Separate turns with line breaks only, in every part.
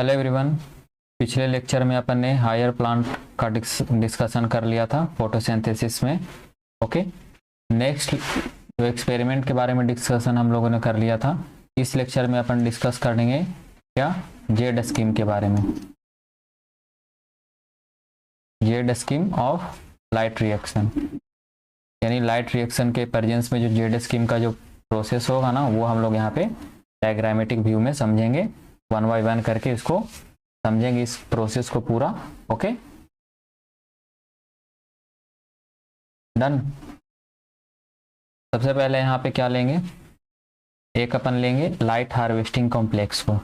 Hello everyone. पिछले lecture में अपन ने हायर प्लांट का डिस्कशन कर लिया था फोटोसिंथेसिस में। ओके, नेक्स्ट जो एक्सपेरिमेंट के बारे में डिस्कशन हम लोगों ने कर लिया था, इस लेक्चर में अपन डिस्कस करेंगे क्या, जेड स्कीम के बारे में। Z scheme of light reaction, यानी लाइट रिएक्शन के प्रेजेंस में जो जेड स्कीम का जो प्रोसेस होगा ना, वो हम लोग यहाँ पे डायग्रामेटिक व्यू में समझेंगे, वन बाय वन करके इसको समझेंगे, इस प्रोसेस को पूरा। Okay, done. सबसे पहले यहाँ पे क्या लेंगे, एक अपन लेंगे लाइट हार्वेस्टिंग कॉम्प्लेक्स को।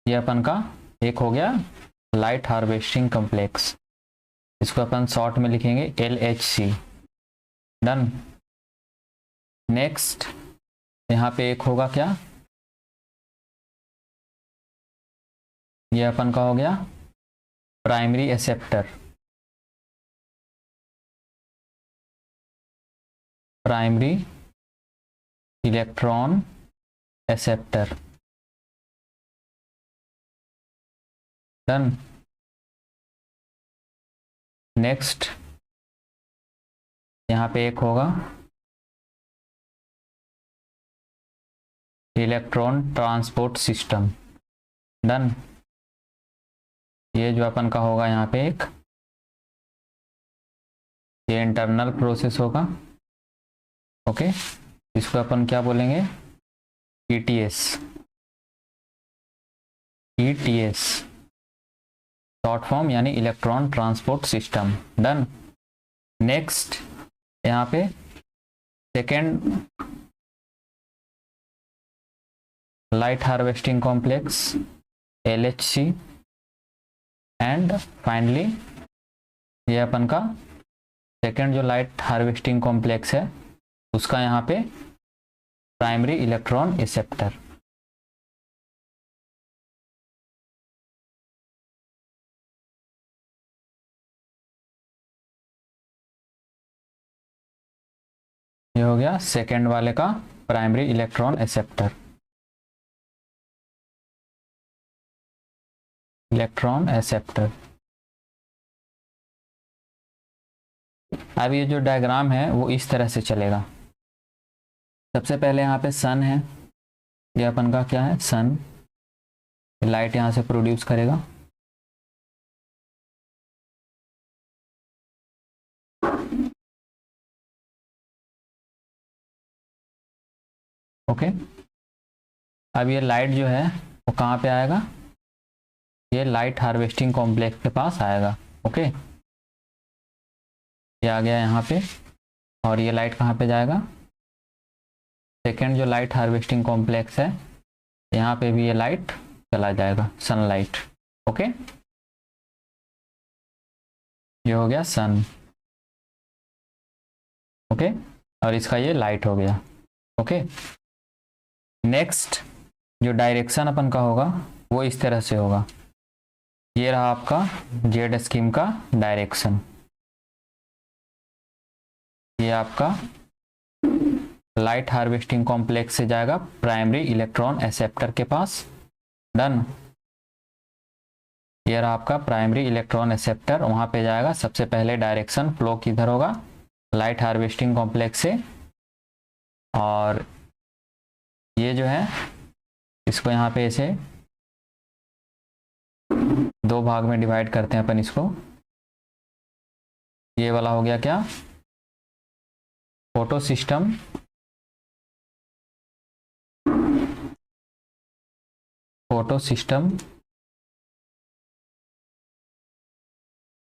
ये अपन का एक हो गया लाइट हार्वेस्टिंग कॉम्प्लेक्स, इसको अपन शॉर्ट में लिखेंगे LHC। डन। नेक्स्ट यहाँ पे एक होगा क्या, ये अपन का हो गया primary acceptor. Primary electron acceptor. Done. Next यहाँ पे एक होगा इलेक्ट्रॉन ट्रांसपोर्ट सिस्टम। डन। ये जो अपन का होगा यहाँ पे एक, ये इंटरनल प्रोसेस होगा। ओके, इसको अपन क्या बोलेंगे, ETS। ETS शॉर्ट फॉर्म, यानी electron transport system. Done. Next यहाँ पे second light harvesting complex LHC। And finally ये अपन का सेकेंड जो लाइट हार्वेस्टिंग कॉम्प्लेक्स है, उसका यहाँ पे प्राइमरी इलेक्ट्रॉन एक्सेप्टर। ये हो गया सेकेंड वाले का primary electron acceptor, electron acceptor. अब ये जो डायग्राम है वो इस तरह से चलेगा। सबसे पहले यहाँ पे सन है, ये अपन का क्या है, सन। लाइट यहाँ से प्रोड्यूस करेगा। ओके, अब ये लाइट जो है वो कहाँ पे आएगा, ये लाइट हार्वेस्टिंग कॉम्प्लेक्स के पास आएगा। ओके, ये आ गया यहाँ पे, और ये लाइट कहाँ पे जाएगा, सेकेंड जो लाइट हार्वेस्टिंग कॉम्प्लेक्स है, यहाँ पे भी ये लाइट चला जाएगा, सनलाइट। ओके, ये हो गया सन। ओके, और इसका ये लाइट हो गया। ओके, नेक्स्ट जो डायरेक्शन अपन का होगा वो इस तरह से होगा। ये रहा आपका जेड स्कीम का डायरेक्शन। ये आपका लाइट हार्वेस्टिंग कॉम्प्लेक्स से जाएगा प्राइमरी इलेक्ट्रॉन एक्सेप्टर के पास। डन। ये रहा आपका प्राइमरी इलेक्ट्रॉन एक्सेप्टर, वहां पे जाएगा। सबसे पहले डायरेक्शन फ्लो किधर होगा, लाइट हार्वेस्टिंग कॉम्प्लेक्स से। और ये जो है इसको यहाँ पे ऐसे दो भाग में डिवाइड करते हैं अपन इसको। ये वाला हो गया क्या, photo system. Photo system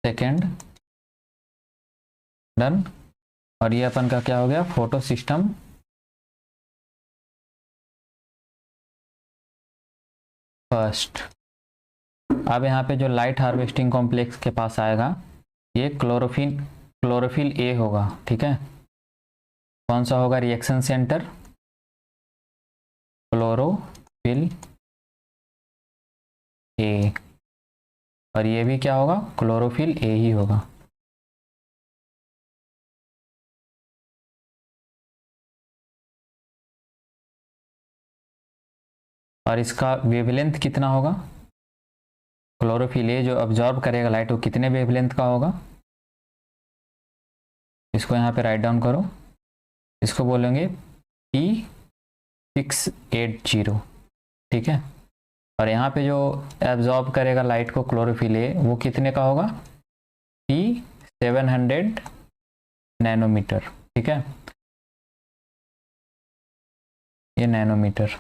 second. Done. और ये अपन का क्या हो गया, फोटो सिस्टम फर्स्ट। अब यहाँ पे जो लाइट हार्वेस्टिंग कॉम्प्लेक्स के पास आएगा, ये क्लोरोफिल ए होगा। ठीक है, कौन सा होगा, रिएक्शन सेंटर क्लोरोफिल ए, और ये भी क्या होगा, क्लोरोफिल ए ही होगा। और इसका वेवलेंथ कितना होगा, क्लोरोफिल ए जो अब्जॉर्ब करेगा लाइट वो कितने वेवलेंथ का होगा, इसको यहाँ पे राइट डाउन करो, इसको बोलेंगे P680, ठीक है। और यहाँ पे जो एब्जॉर्ब करेगा लाइट को क्लोरोफिल ए वो कितने का होगा, P700 नैनोमीटर, ठीक है, ये नैनोमीटर,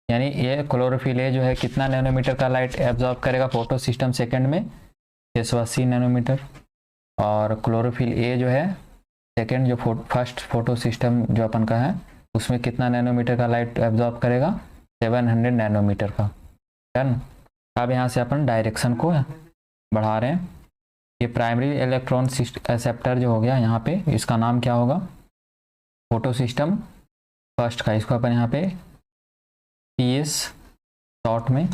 यानी ये क्लोरोफिल ए जो है कितना नैनोमीटर का लाइट एब्जॉर्ब करेगा फोटो सिस्टम सेकंड में, 680 नैनोमीटर। और क्लोरोफिल ए जो है सेकंड जो फर्स्ट फोटो सिस्टम जो अपन का है उसमें कितना नैनोमीटर का लाइट एब्जॉर्ब करेगा, 700 नैनोमीटर का। डन। अब यहाँ से अपन डायरेक्शन को बढ़ा रहे हैं। ये प्राइमरी इलेक्ट्रॉन एक्सेप्टर जो हो गया यहाँ पे, इसका नाम क्या होगा, फोटो सिस्टम फर्स्ट का, इसको अपन यहाँ पे PS शॉर्ट में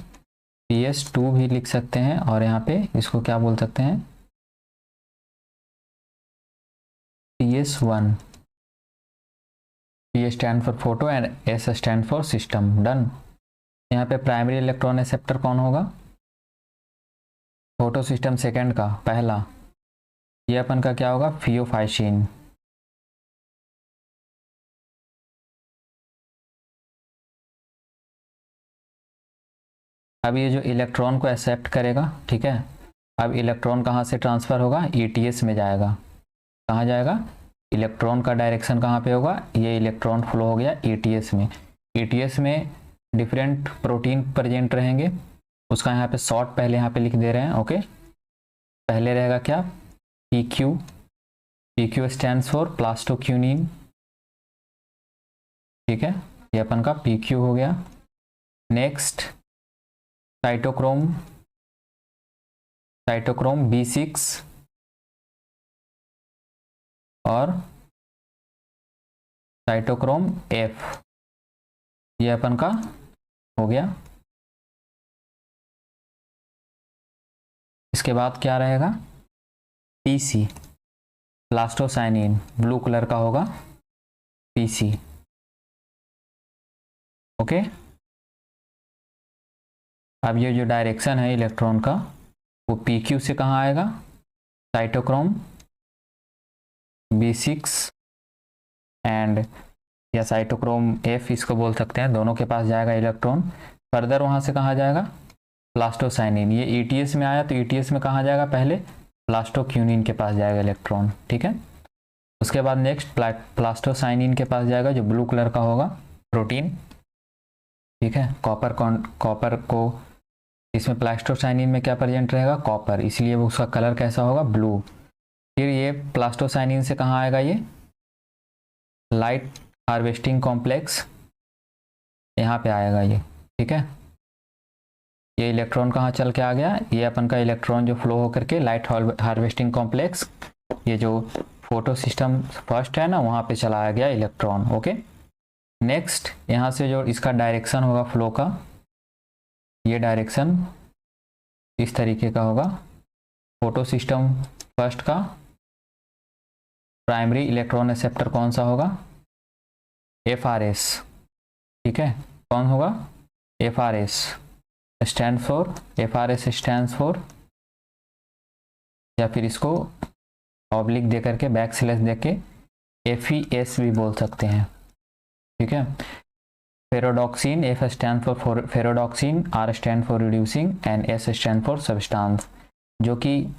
PS2 भी लिख सकते हैं, और यहाँ पे इसको क्या बोल सकते हैं, PS1। P stand for photo and S stand for system. Done. यहाँ पे प्राइमरी इलेक्ट्रॉन एक्सेप्टर कौन होगा, फोटो सिस्टम सेकंड का पहला, ये अपन का क्या होगा, फियोफाइसिन। अब ये जो इलेक्ट्रॉन को एक्सेप्ट करेगा, ठीक है, अब इलेक्ट्रॉन कहाँ से ट्रांसफ़र होगा, ETS में जाएगा। कहाँ जाएगा, इलेक्ट्रॉन का डायरेक्शन कहाँ पे होगा, ये इलेक्ट्रॉन फ्लो हो गया ETS में। ETS में डिफरेंट प्रोटीन प्रेजेंट रहेंगे, उसका यहाँ पे शॉर्ट पहले यहाँ पे लिख दे रहे हैं। ओके, पहले रहेगा क्या, PQ स्टैंड्स फॉर प्लास्टोक्यूनिन, ठीक है, ये अपन का PQ हो गया। नेक्स्ट साइटोक्रोम B6 और साइटोक्रोम F, ये अपन का हो गया। इसके बाद क्या रहेगा, PC प्लास्टोसाइनिन, ब्लू कलर का होगा PC। ओके, अब ये जो डायरेक्शन है इलेक्ट्रॉन का वो PQ से कहाँ आएगा, साइटोक्रोम B6 एंड या साइटोक्रोम F इसको बोल सकते हैं, दोनों के पास जाएगा इलेक्ट्रॉन। फर्दर वहाँ से कहाँ जाएगा, प्लास्टोसाइनिन, ये ETS में आया तो ETS में कहाँ जाएगा, पहले प्लास्टोक्यूनिन के पास जाएगा इलेक्ट्रॉन, ठीक है। उसके बाद नेक्स्ट प्लास्टोसाइनिन के पास जाएगा जो ब्लू कलर का होगा प्रोटीन, ठीक है। कॉपर को इसमें प्लास्टोसाइनिन में क्या प्रेजेंट रहेगा, कॉपर, इसलिए वो उसका कलर कैसा होगा, ब्लू। फिर ये प्लास्टोसाइनिन से कहाँ आएगा, ये लाइट हार्वेस्टिंग कॉम्प्लेक्स यहाँ पे आएगा ये, ठीक है। ये इलेक्ट्रॉन कहाँ चल के आ गया, ये अपन का इलेक्ट्रॉन जो फ्लो होकर के लाइट हार्वेस्टिंग कॉम्प्लेक्स, ये जो फोटो सिस्टम फर्स्ट है ना, वहाँ पे चलाया गया इलेक्ट्रॉन। ओके, नेक्स्ट यहाँ से जो इसका डायरेक्शन होगा फ्लो का, ये डायरेक्शन इस तरीके का होगा। फोटो सिस्टम फर्स्ट का प्राइमरी इलेक्ट्रॉन एक्सेप्टर कौन सा होगा, FRS, ठीक है। कौन होगा, FRS stand for, FRS stand for, या फिर इसको ऑब्लिक दे करके बैक स्लैश दे के FES भी बोल सकते हैं, ठीक है। Ferredoxin, F stand for ferredoxin, R stand for reducing and S stand for substance, जो कि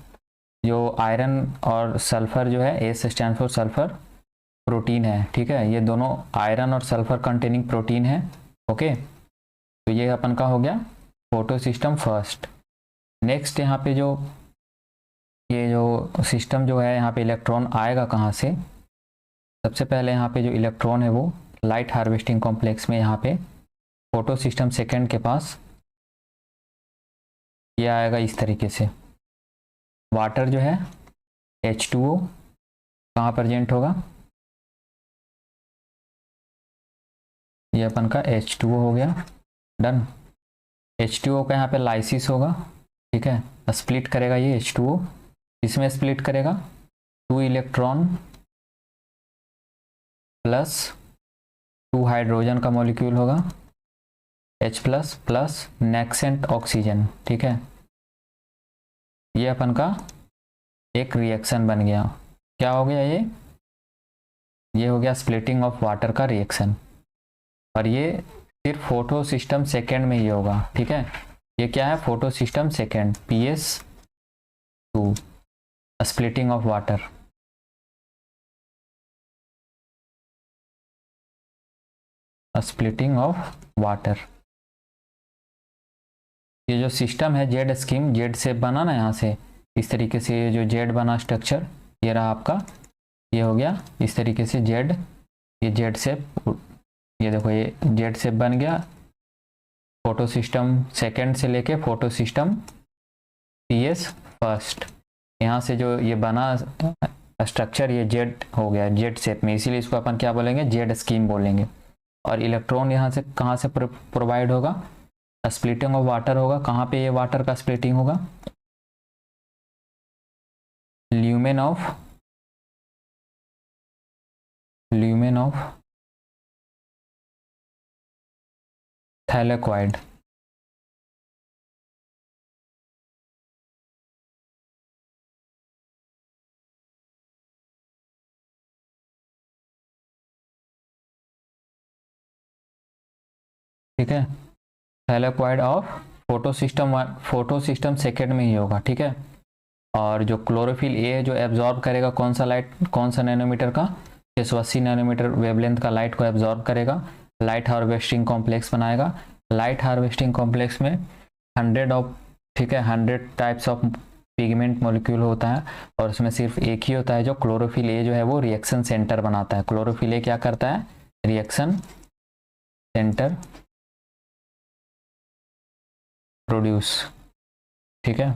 जो आयरन और सल्फर जो है, S stand for sulphur protein है, ठीक है। ये दोनों आयरन और सल्फर कंटेनिंग प्रोटीन है। ओके, तो ये अपन का हो गया फोटो सिस्टम फर्स्ट। नेक्स्ट यहाँ पे जो ये जो सिस्टम जो है, यहाँ पे इलेक्ट्रॉन आएगा कहाँ से, सबसे पहले यहाँ पे जो इलेक्ट्रॉन है वो लाइट हार्वेस्टिंग कॉम्प्लेक्स में यहाँ पे फोटो सिस्टम सेकंड के पास ये आएगा इस तरीके से। वाटर जो है H2O कहाँ प्रेजेंट होगा, ये अपन का H2O हो गया। डन। H2O का यहाँ पे लाइसिस होगा, ठीक है, स्प्लिट करेगा ये H2O, इसमें स्प्लिट करेगा 2 इलेक्ट्रॉन प्लस 2 हाइड्रोजन का मॉलिक्यूल होगा, H प्लस प्लस नेक्सेंट ऑक्सीजन, ठीक है। ये अपन का एक रिएक्शन बन गया। क्या हो गया ये हो गया स्प्लिटिंग ऑफ वाटर का रिएक्शन। और ये सिर्फ फोटो सिस्टम सेकेंड में ही होगा, ठीक है। ये क्या है, photo system second, PS2, splitting of water. Splitting of water, ये जो सिस्टम है जेड स्कीम, जेड शेप बना ना यहाँ से, इस तरीके से ये जो जेड बना स्ट्रक्चर, ये रहा आपका, ये हो गया इस तरीके से जेड, ये जेड शेप, ये देखो ये जेड शेप बन गया। फोटो सिस्टम सेकेंड से लेके फोटो सिस्टम PS फर्स्ट, यहाँ से जो ये बना स्ट्रक्चर ये जेड हो गया, जेड शेप में, इसीलिए इसको अपन क्या बोलेंगे, जेड स्कीम बोलेंगे। और इलेक्ट्रॉन यहाँ से कहाँ से प्रोवाइड होगा, स्प्लिटिंग ऑफ वाटर होगा। कहाँ पे ये वाटर का स्प्लिटिंग होगा, ल्यूमेन ऑफ थैलेक्वाइड, ठीक है। Thylakoid of photo system second में ही होगा, ठीक है। और जो क्लोरोफिल ए जो एब्जॉर्ब करेगा कौन सा लाइट, कौन सा नैनोमीटर का, 680 नैनोमीटर वेवलेंथ का लाइट को एब्जॉर्ब करेगा, लाइट हार्वेस्टिंग कॉम्प्लेक्स बनाएगा। लाइट हार्वेस्टिंग कॉम्प्लेक्स में 100 टाइप्स ऑफ पिगमेंट मॉलिक्यूल होता है, और उसमें सिर्फ एक ही होता है जो क्लोरोफिल ए जो है वो रिएक्शन सेंटर बनाता है। क्लोरोफिल ए क्या करता है, रिएक्शन सेंटर प्रोड्यूस, ठीक है।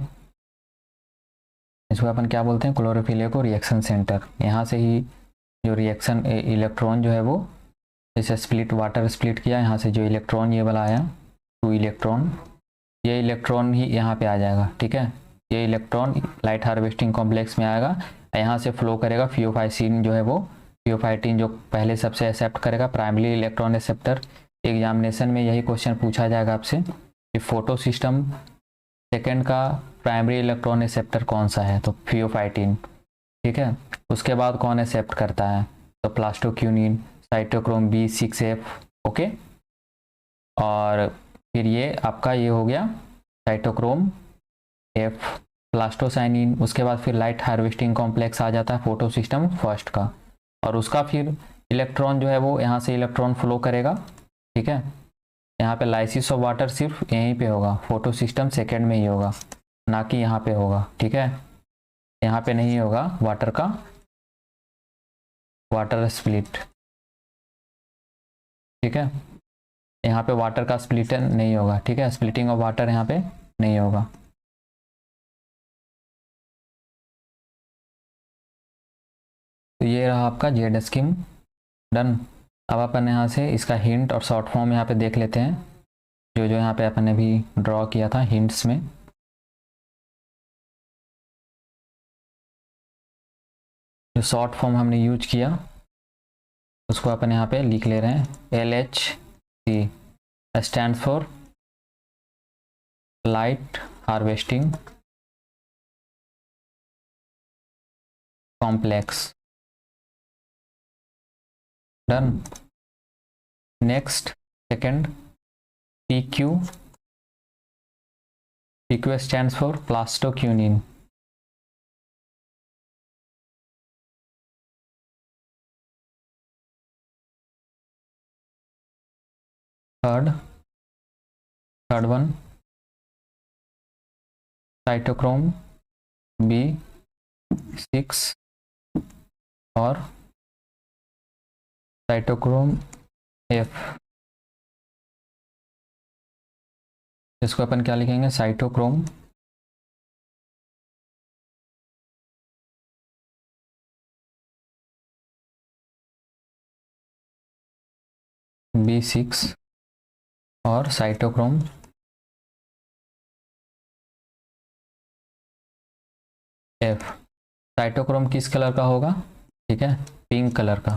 इसको अपन क्या बोलते हैं, क्लोरोफिल ए को रिएक्शन सेंटर। यहाँ से ही जो रिएक्शन इलेक्ट्रॉन जो है वो, जैसे स्प्लिट वाटर स्प्लिट किया, यहाँ से जो इलेक्ट्रॉन ये वाला आया 2 इलेक्ट्रॉन, ये इलेक्ट्रॉन ही यहाँ पे आ जाएगा, ठीक है। ये इलेक्ट्रॉन लाइट हार्वेस्टिंग कॉम्प्लेक्स में आएगा, यहाँ से फ्लो करेगा फियोफाइसिन जो है वो, फियोफाइटिन जो पहले सबसे एक्सेप्ट करेगा, प्राइमरी इलेक्ट्रॉन एक्सेप्टर। एग्जामिनेशन में यही क्वेश्चन पूछा जाएगा आपसे कि फोटो सिस्टम सेकेंड का प्राइमरी इलेक्ट्रॉन एक्सेप्टर कौन सा है, तो फियोफाइटिन, ठीक है। उसके बाद कौन एक्सेप्ट करता है, तो प्लास्टोक्यूनिन, साइटोक्रोम B6F, ओके। और फिर ये आपका ये हो गया साइटोक्रोम F, प्लास्टोसाइनिन। उसके बाद फिर लाइट हार्वेस्टिंग कॉम्प्लेक्स आ जाता है फोटो सिस्टम फर्स्ट का, और उसका फिर इलेक्ट्रॉन जो है वो यहाँ से इलेक्ट्रॉन फ्लो करेगा, ठीक है। यहाँ पे लाइसिस ऑफ वाटर सिर्फ यहीं पे होगा, फोटो सिस्टम सेकेंड में ही होगा, ना कि यहाँ पे होगा, ठीक है। यहाँ पे नहीं होगा वाटर का, वाटर स्प्लिट, ठीक है। यहाँ पे वाटर का स्प्लिट नहीं होगा, ठीक है, स्प्लिटिंग ऑफ वाटर यहाँ पे नहीं होगा। तो ये रहा आपका जेड स्कीम, डन। अब अपन यहाँ से इसका हिंट और शॉर्ट फॉर्म यहाँ पे देख लेते हैं, जो जो यहाँ पे अपन ने भी ड्रॉ किया था हिंट्स में। जो शॉर्ट फॉर्म हमने यूज किया उसको अपन यहाँ पे लिख ले रहे हैं, LHC stand for light harvesting complex, done. Next second PQ stands for plastoquinine, third one cytochrome B6 और cytochrome F, इसको अपन क्या लिखेंगे, साइटोक्रोम B6 और साइटोक्रोम F। साइटोक्रोम किस कलर का होगा, ठीक है, पिंक कलर का,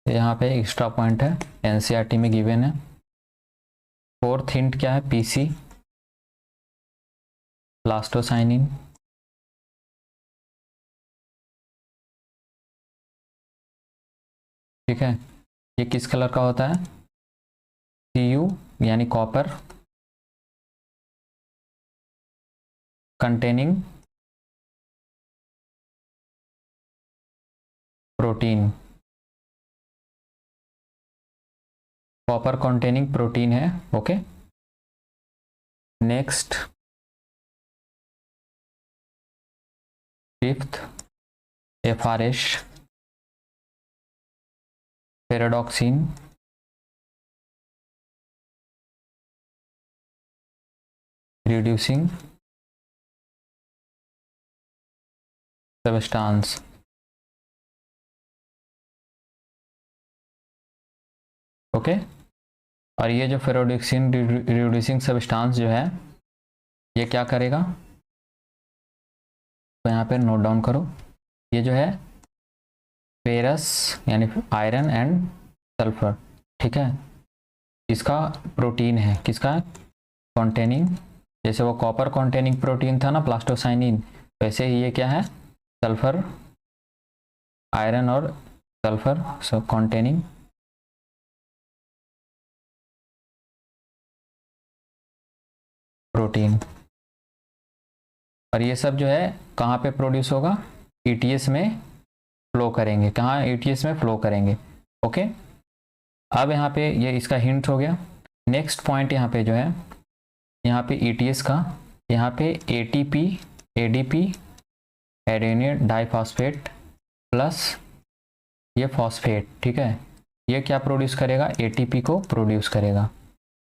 यहाँ पे एक्स्ट्रा पॉइंट है, एनसीईआरटी में गिवन है। फोर्थ हिंट क्या है, पीसी प्लास्टोसाइनिन। ठीक है, ये किस कलर का होता है, Cu यानी copper containing protein, copper containing protein है। Okay, next fifth FRS ferredoxin reducing substance. Okay, और ये जो फेरोडॉक्सिन रिड्यूसिंग सबस्टांस जो है ये क्या करेगा, तो यहाँ पे नोट डाउन करो, ये जो है फेरस यानी आयरन एंड सल्फर, ठीक है, इसका प्रोटीन है, किसका कॉन्टेनिंग, जैसे वो कॉपर कॉन्टेनिंग प्रोटीन था ना प्लास्टोसाइनिन, वैसे ही ये क्या है, सल्फर, आयरन और सल्फर सो कॉन्टेनिंग प्रोटीन। और ये सब जो है कहाँ पे प्रोड्यूस होगा, ईटीएस में फ्लो करेंगे, कहाँ, ईटीएस में फ्लो करेंगे। ओके, अब यहाँ पे ये इसका हिंट हो गया। नेक्स्ट पॉइंट यहाँ पे जो है, यहाँ पे ईटीएस का, यहाँ पे ATP ADP adenine diphosphate plus ये फॉस्फेट, ठीक है, ये क्या प्रोड्यूस करेगा, एटीपी को प्रोड्यूस करेगा,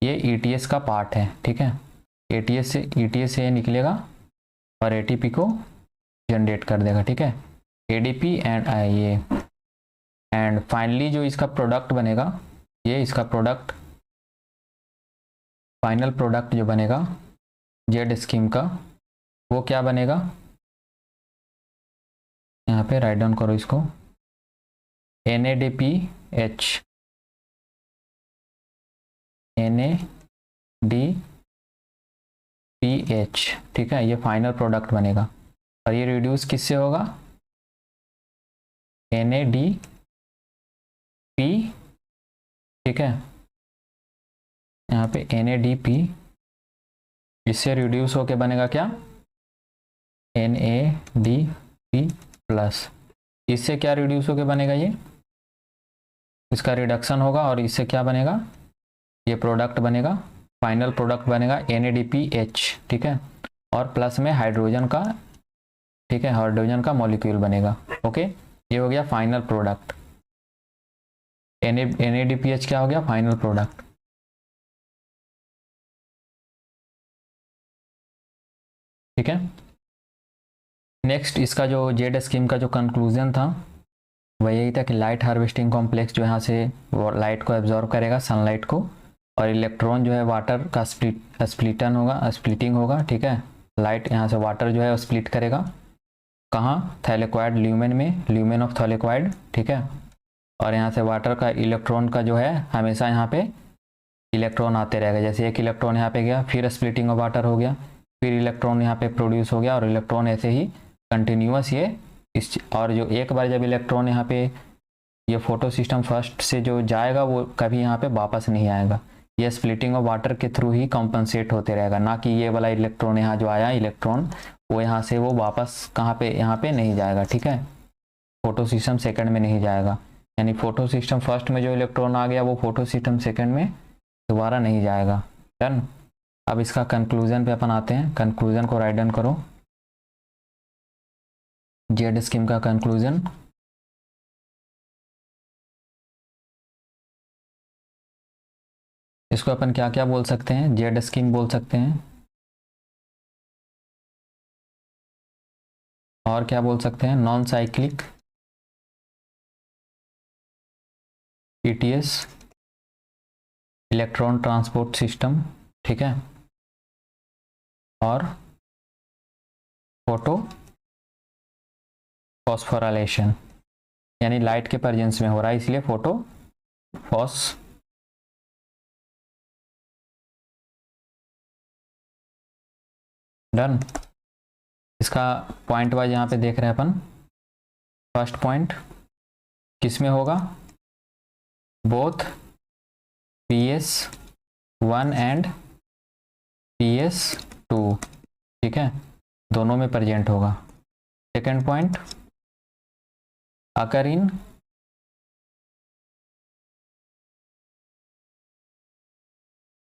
ये ईटीएस का पार्ट है। ठीक है, ईटीएस से ये निकलेगा और एटीपी को जनरेट कर देगा। ठीक है, एडीपी एंड ये एंड फाइनली जो इसका प्रोडक्ट बनेगा, ये इसका प्रोडक्ट, फाइनल प्रोडक्ट जो बनेगा जेड स्कीम का, वो क्या बनेगा, यहाँ पे राइट डाउन करो इसको, NADPH, NADPH, ठीक है, ये फाइनल प्रोडक्ट बनेगा। और ये रिड्यूस किससे होगा, NADP, ठीक है, यहाँ पे NADP, इससे रिड्यूस होके बनेगा क्या, NADP प्लस, इससे क्या रिड्यूस होके बनेगा, ये इसका रिडक्शन होगा और इससे क्या बनेगा, ये प्रोडक्ट बनेगा, फाइनल प्रोडक्ट बनेगा NADPH, ठीक है, और प्लस में हाइड्रोजन का, ठीक है, हाइड्रोजन का मॉलिक्यूल बनेगा। ओके, ये हो गया फाइनल प्रोडक्ट, NADPH क्या हो गया, फाइनल प्रोडक्ट। ठीक है, नेक्स्ट इसका जो जेड स्कीम का जो कंक्लूजन था वह यही था कि लाइट हार्वेस्टिंग कॉम्प्लेक्स जो यहाँ से वो लाइट को एब्जॉर्ब करेगा, सनलाइट को, और इलेक्ट्रॉन जो है वाटर का स्प्लिटिंग होगा। ठीक है, लाइट यहाँ से वाटर जो है वो स्प्लिट करेगा, कहाँ, थैलेक्वाइड ल्यूमेन में, ल्यूमेन ऑफ थैलेक्वाइड। ठीक है, और यहाँ से वाटर का इलेक्ट्रॉन का जो है हमेशा यहाँ पे इलेक्ट्रॉन आते रहेगा, जैसे एक इलेक्ट्रॉन यहाँ पे गया, फिर स्प्लिटिंग ऑफ वाटर हो गया, फिर इलेक्ट्रॉन यहाँ पे प्रोड्यूस हो गया, और इलेक्ट्रॉन ऐसे ही कंटिन्यूअस ये इस, और जो एक बार जब इलेक्ट्रॉन यहाँ पे ये फोटो सिस्टम फर्स्ट से जो जाएगा वो कभी यहाँ पे वापस नहीं आएगा, ये स्प्लिटिंग ऑफ वाटर के थ्रू ही कॉम्पनसेट होते रहेगा, ना कि ये वाला इलेक्ट्रॉन यहाँ जो आया इलेक्ट्रॉन वो यहाँ से वो वापस कहाँ पे, यहाँ पे नहीं जाएगा। ठीक है, फोटो सिस्टम सेकंड में नहीं जाएगा, यानी फोटो सिस्टम फर्स्ट में जो इलेक्ट्रॉन आ गया वो फोटो सिस्टम सेकंड में दोबारा नहीं जाएगा। डन, अब इसका कंक्लूजन पे अपन आते हैं, कंक्लूजन को राइट डाउन करो, जेड स्कीम का कंक्लूजन, इसको अपन क्या क्या बोल सकते हैं, जेड स्कीम बोल सकते हैं, और क्या बोल सकते हैं, non cyclic ETS electron transport system. ठीक है, और फोटो फॉस्फोराइलेशन यानी लाइट के प्रेजेंस में हो रहा है, इसलिए फोटो फॉस डन। इसका पॉइंट वाइज यहाँ पे देख रहे हैं अपन। फर्स्ट पॉइंट किस में होगा, बोथ PS1 एंड PS2, ठीक है, दोनों में प्रेजेंट होगा। सेकेंड पॉइंट अकर इन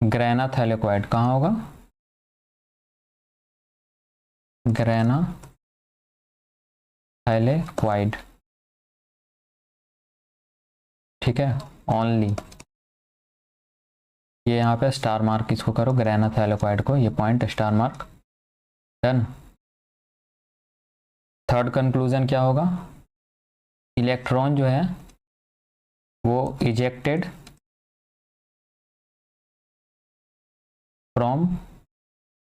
ग्रेना थैलेक्वाइड, कहाँ होगा, ग्रेना थैलेक्वाइड, ठीक है, ओनली। ये यहाँ पे स्टार मार्क इसको करो, ग्रेना थैलेक्वाइड को, ये point star mark, done. Third conclusion क्या होगा, इलेक्ट्रॉन जो है वो ejected from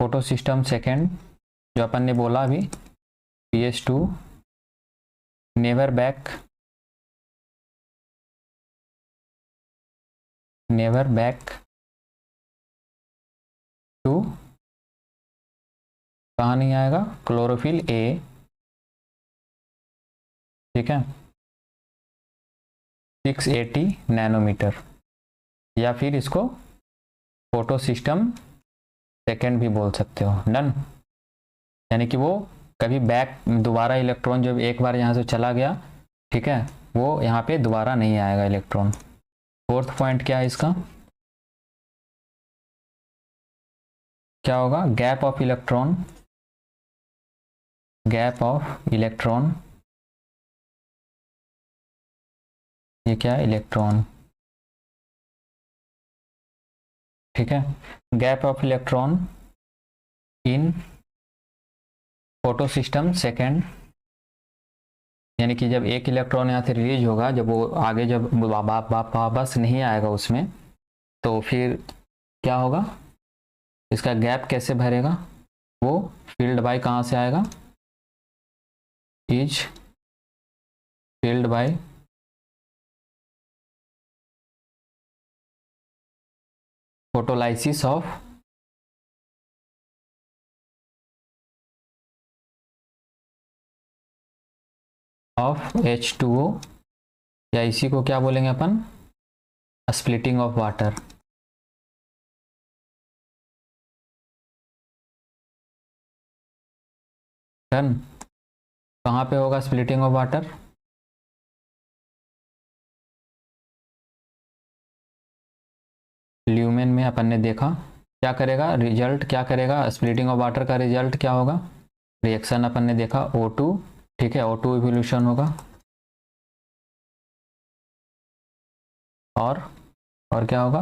photo system second, जो अपन ने बोला अभी, PS2 नेवर बैक टू, कहाँ नहीं आएगा, क्लोरोफिल A, ठीक है, 680 नैनोमीटर, या फिर इसको फोटो सिस्टम सेकेंड भी बोल सकते हो, डन। यानी कि वो कभी बैक दोबारा इलेक्ट्रॉन जब एक बार यहाँ से चला गया, ठीक है, वो यहाँ पे दोबारा नहीं आएगा इलेक्ट्रॉन। फोर्थ पॉइंट क्या है इसका, क्या होगा, गैप ऑफ इलेक्ट्रॉन, ये क्या है, इलेक्ट्रॉन, ठीक है, gap of electron in photo system second, यानी कि जब एक इलेक्ट्रॉन यहाँ से रिलीज होगा, जब वो आगे जब वापस नहीं आएगा उसमें, तो फिर क्या होगा, इसका गैप कैसे भरेगा, वो फील्ड बाय कहाँ से आएगा, is yield by photolysis of H2O, या इसी को क्या बोलेंगे अपन, स्प्लिटिंग ऑफ वाटर, डन। कहाँ पे होगा स्प्लिटिंग ऑफ वाटर, ल्यूमेन में अपन ने देखा। क्या करेगा रिजल्ट, क्या करेगा स्प्लिटिंग ऑफ वाटर का रिजल्ट क्या होगा, रिएक्शन अपन ने देखा O2, ठीक है, O2 इवोल्यूशन होगा, और क्या होगा,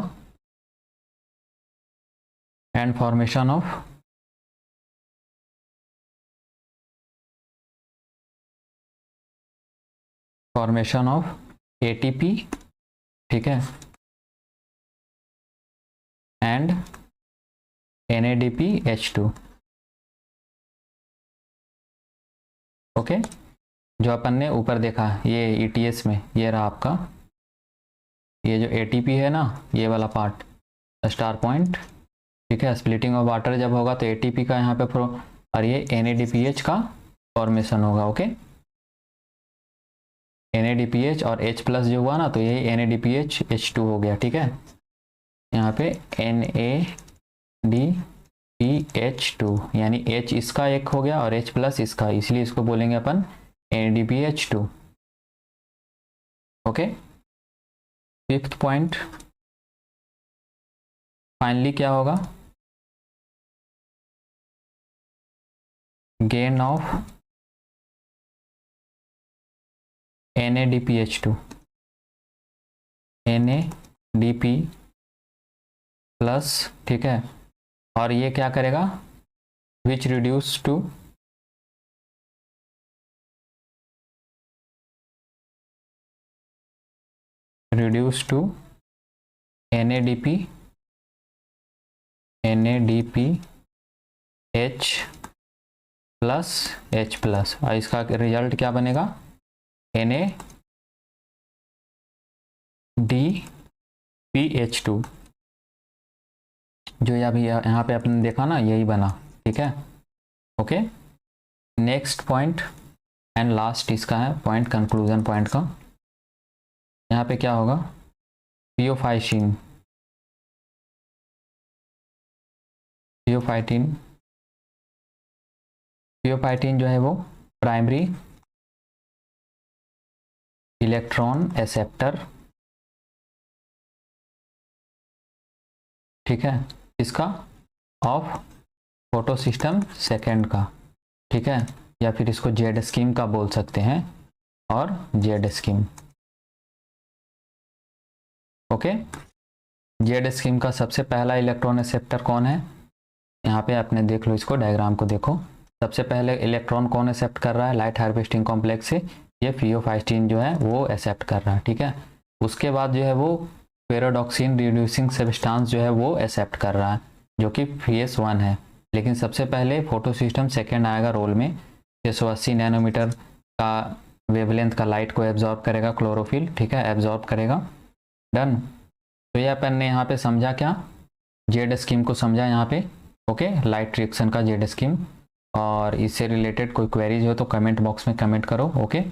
एंड फॉर्मेशन ऑफ ATP, ठीक है, एंड NADPH2, ओके। जो अपन ने ऊपर देखा ये ETS में, ये रहा आपका, ये जो ATP है ना, ये वाला पार्ट स्टार पॉइंट, ठीक है, स्प्लिटिंग ऑफ वाटर जब होगा तो ATP का यहाँ पे और ये NADPH का फॉर्मेशन होगा, ओके। NADPH और H प्लस जो हुआ ना, तो ये NADPH H2 हो गया, ठीक है, यहाँ पे NADPH2, यानी H इसका एक हो गया और H प्लस इसका, इसलिए इसको बोलेंगे अपन NADPH2, okay. Fifth point finally क्या होगा, gain of NADPH2, NADP plus, ठीक है, और ये क्या करेगा, which reduce to NADPH plus H plus, और इसका रिजल्ट क्या बनेगा, NADPH PH2 जो अभी यहाँ पे आपने देखा ना, यही बना, ठीक है। Okay, next point and last इसका है पॉइंट, कंक्लूजन पॉइंट का। यहाँ पे क्या होगा, थियोफाइसिन, थियोफाइटिन जो है वो प्राइमरी इलेक्ट्रॉन एक्सेप्टर, ठीक है, इसका ऑफ फोटो सिस्टम सेकेंड का, ठीक है, या फिर इसको जेड स्कीम का बोल सकते हैं, और Z scheme. Okay, Z scheme का सबसे पहला इलेक्ट्रॉन एक्सेप्टर कौन है, यहाँ पे आपने देख लो, इसको डायग्राम को देखो। सबसे पहले इलेक्ट्रॉन कौन एक्सेप्ट कर रहा है लाइट हार्वेस्टिंग कॉम्प्लेक्स से, ये थियोफाइटिन जो है वो एक्सेप्ट कर रहा है, ठीक है। उसके बाद जो है वो पैराडॉक्सिन रिड्यूसिंग सब्सटेंस जो है वो एक्सेप्ट कर रहा है, जो कि PS1 है। लेकिन सबसे पहले फोटो सिस्टम सेकेंड आएगा रोल में, 680 नैनोमीटर का वेवलेंथ का लाइट को एब्जॉर्ब करेगा क्लोरोफिल, ठीक है, एब्जॉर्ब करेगा। डन। तो ये अपन ने यहाँ पे समझा क्या, जेड स्कीम को समझा यहाँ पे। ओके, लाइट रिएक्शन का जेड स्कीम। और इससे रिलेटेड कोई क्वेरीज हो तो कमेंट बॉक्स में कमेंट करो। ओके,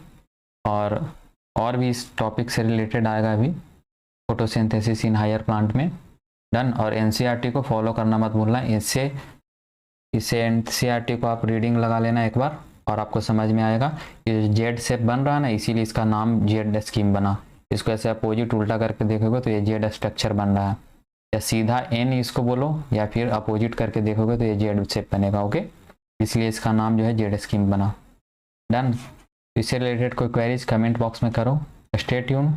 और भी इस टॉपिक से रिलेटेड आएगा अभी फोटोसिंथेसिस इन हायर प्लांट में। डन। और एनसीईआरटी को फॉलो करना मत भूलना, इससे एनसीईआरटी को आप रीडिंग लगा लेना एक बार और आपको समझ में आएगा। ये जेड शेप बन रहा है ना, इसीलिए इसका नाम जेड स्कीम बना। इसको ऐसे अपोजिट उल्टा करके देखोगे तो ये जेड स्ट्रक्चर बन रहा है, या सीधा एन इसको बोलो, या फिर अपोजिट करके देखोगे तो ये जेड शेप बनेगा। ओके, इसलिए इसका नाम जो है जेड स्कीम बना। डन। इससे रिलेटेड कोई क्वेरीज कमेंट बॉक्स में करो। स्टे ट्यून,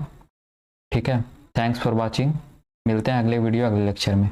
ठीक है। थैंक्स फॉर वॉचिंग, मिलते हैं अगले वीडियो अगले लेक्चर में।